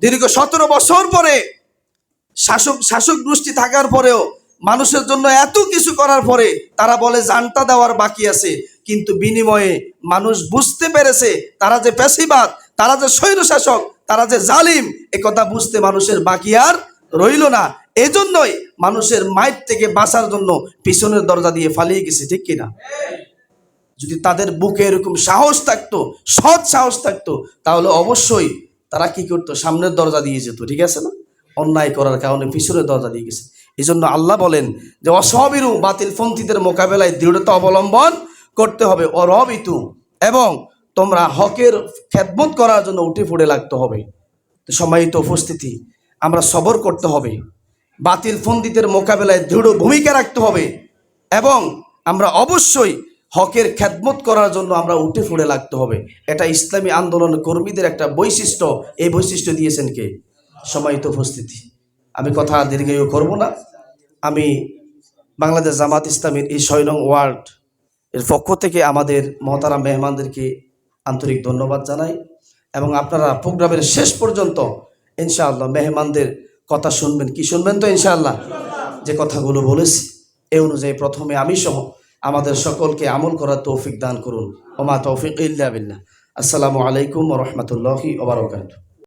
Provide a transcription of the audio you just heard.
দীর্ঘ 17 বছর পরে শাসক গোষ্ঠী থাকার পরেও মানুষের জন্য এত কিছু করার পরে তারা বলে জানটা দেওয়ার বাকি আছে, কিন্তু বিনিময়ে মানুষ বুঝতে পেরেছে তারা যে পেশিবাদ, তারা যে স্বৈরশাসক, তারা যে জালিম, এ কথা বুঝতে মানুষের বাকি আর রইল না। এজন্যই মানুষের মাইর থেকে বাঁচার জন্য পিছনের দরজা দিয়ে পালিয়ে গেছে, ঠিক কিনা? যদি তাদের বুকে এরকম সাহস থাকতো, সৎ সাহস থাকতো, তাহলে অবশ্যই তারা কি করতো? সামনের দরজা দিয়ে যেত, ঠিক আছে না? অন্যায় করার কারণে পিছনের দরজা দিয়ে গেছে। এই জন্য আল্লাহ বলেন যে অসবিরু, বাতিলপন্থীদের মোকাবেলায় দৃঢ়তা অবলম্বন করতে হবে। অরবিতু, এবং তোমরা হকের খেদমত করার জন্য উঠে পড়ে লাগতে হবে। তো সম্মানিত উপস্থিতি, আমরা সবর করতে হবে, বাতিলপন্থীদের মোকাবেলায় দৃঢ় ভূমিকা রাখতে হবে, এবং আমরা অবশ্যই হকের খেদমত করার জন্য আমরা উঠে পড়ে লাগতে হবে। এটা ইসলামী আন্দোলন কর্মীদের একটা বৈশিষ্ট্য। এই বৈশিষ্ট্য দিয়েছেন কে? সম্মানিত উপস্থিতি, আমি কথা দীর্ঘায়ু করব না। আমি বাংলাদেশ জামাত ইসলামীর এই 6 নং ওয়ার্ড এর পক্ষ থেকে আমাদের মহতারাম মেহমানদেরকে আন্তরিক ধন্যবাদ জানাই, এবং আপনারা প্রোগ্রামের শেষ পর্যন্ত ইনশাআল্লাহ মেহমানদের কথা শুনবেন। কি শুনবেন তো ইনশাআল্লাহ? যে কথাগুলো বলেছি এই অনুযায়ী প্রথমে আমি সহ আমাদের সকলকে আমল করার তৌফিক দান করুন। ওমা তৌফিক ইল্লা বিল্লাহ। আসসালামু আলাইকুম ওয়া রাহমাতুল্লাহি ওয়া বারাকাতুহু।